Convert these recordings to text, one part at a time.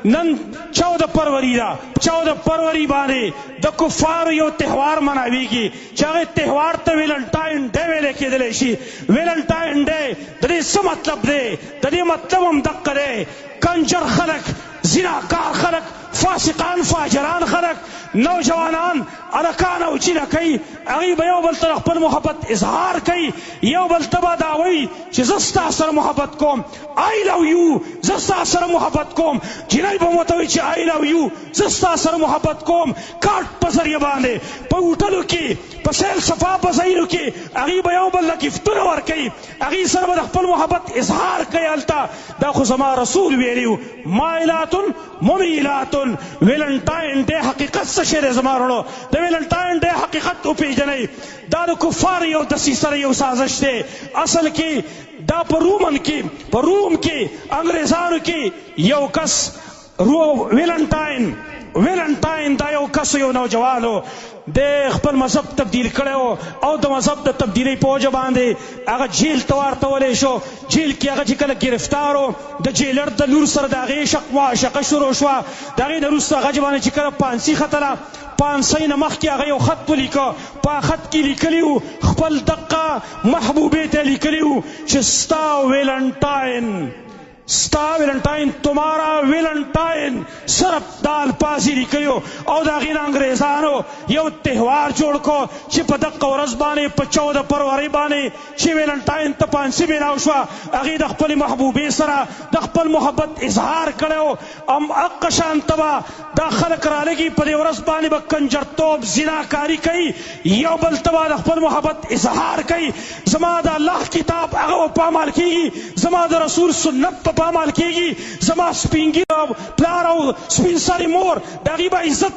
نن 14 فروری دا 14 فروری باندې د کفارو یو تهوار مناویږي چې هغه تهوار ته ویلنټاین ډے ویل کېدلی شي. ویلنټاین ډے د دې څه مطلب دی؟ د دې مطلب هم دقه دی، کنجر خلک، زناکار خلک، فاسقان فاجران خلک، نوجوانان الکان او چینکۍ، هغوی به یو بل ته خپل محبت اظهار کوي، یو بل ته به دا وایي چې زه ستا سره محبت کوم، آی لو یو، زه ستا سره محبت کوم. جینۍ به ورته وایي چې آی لو یو، زه ستا سره محبت کوم. کارت په ذریعه باندې په هوټلو کې، په سیل صفا په ځایونو کې هغوی به یو بل له ګفتونه ورکوي، هغوی سره به د خپل محبت اظهار کوي. هلته دا خو زما رسول ویلي و، مایلاتن ممیلاتن. ویلنټاین ډے حقیقت څه شی دی زما وروڼو؟ د ویلنټاین ډے حقیقت وپېژنئ. دا د کفارو یو دسیسه یو سازش دی. اصل کې دا په روم کې انګریزانو کې یو کس ویلنټاین دا یو کس یو نوجوان د خپل مذهب تبدیل کړی او د مذهب د تبدیلۍ په وجه باندې هغه جیل ته واستولی شو. جیل کې هغه چې کله ګرفتار و، د جیلر د لور سره د هغې معاشقه شروع شوه. د هغې نه وروسته هغه باندې چې کله پانسي ختله، پانسۍ نه مخکې هغه یو خط ولیکه. په خط کې لیکلي وو، خپل دقه محبوبې ته لیکلي وو چې ستا ویلنټاین تمہارا ویلنټاین، صرف دا الفاظ یې لیکلي وو. او د هغې نه انګریزانو یو تهوار جوړ کړو چې په دقه ورځ باندې په 14 فروری باندې چې ویلنټاین ته پانسي میلاو شوه، هغې د خپلې محبوبې سره د خپل محبت اظهار کړی و. هغه شانته به دا خلک رالګي، په دې ورځ باندې به کنجرتوب، زناکاري کوي، یو بل ته به د خپل محبت اظهار کوي. زما د الله کتاب هغه به پامال کېږي، زما د رسول سنت په پامال کېږي، زما سپینګي پلار او سپین سرې مور د هغې به عزت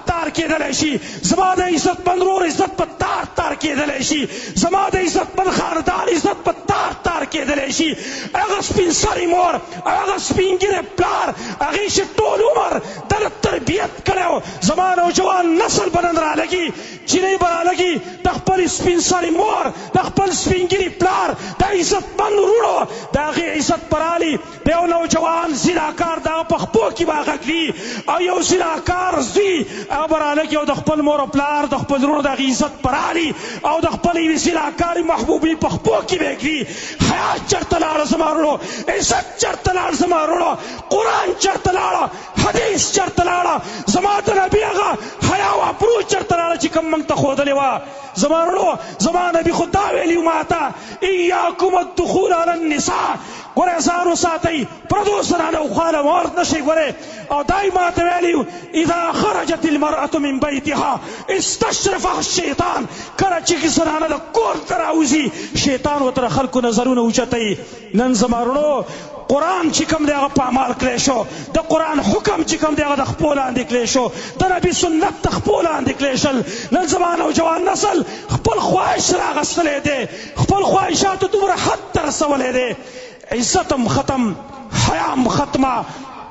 تار کېدلی شي، زما د عزتمند ورور عزت په تار کېدلی شي، زما د عزتمند خاندان عزت په تار کېدلی شي. هغه سپین سرې مور او هغه سپینګیری پلار هغې چې ټول عمر دله تربیت کړی و، زما نوجوان نسل به نن رالګي، جینۍ به رالګي، د خپل سپین سرې مور، د خپل سپینګیري پلار، د عزتمند وروڼو د هغې عزت به رالي. د یو نوجوان زناکار دغه په خپو کې به غږ وي، او یو زناکار زوی هغه به رالګي او د خپل مور او پلار، د خپل وروڼو د هغې عزت به رالي، او د خپل یوې زناکارې محبوبې په خپو کې به یې وي. حیا چېرته لاړه زما وروڼو؟ عزت چېرته لاړ زما وروڼو؟ قرآن چېرته لاړه؟ حدیث چېرته لاړه؟ زما د نبي هغه حیا او ابرو چېرته لاړه چې کوم موږ ته ښودلې وه؟ زما وروڼو، زما نبي خو دا ویلي و ما ته، ایاکم الدخول علی النساء، ګورئ ځان وساتئ، پردو زنانو خواله ورد نشئ. ګورئ، او دا یې ما ته ویلي و، اذا خرجت المرأة من بیتها استشرفها الشیطان. کله چې زنانه د کور ته راوځي، شیطان ورته د خلکو نظرونه اوچتوي. نن زما وروڼو قرآن چې کوم دی هغه پامال کړی شو، د قرآن حکم چې کوم دی هغه د خپو لاندې کړی شو، د نبي سنت د خپو لاندې کړی شل. نن زما نوجوان نسل خپل خواهش راغستلی دی، خپل خواهشاتو دومره حد ته رسولی دی. عزت هم ختم، حیا هم ختمه،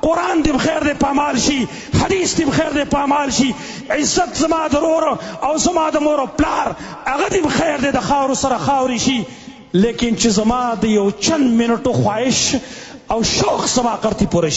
قرآن دې بخیر دی پامال شي، حدیث دې بخیر دی پامال شي. عزت زما د ورور او زما د مور او پلار هغه دې بخیر دی د خاورو سره خاورې شي. لیکن چې زما د یو چند منټو خواهش او شوق زما قرتې پوره شي.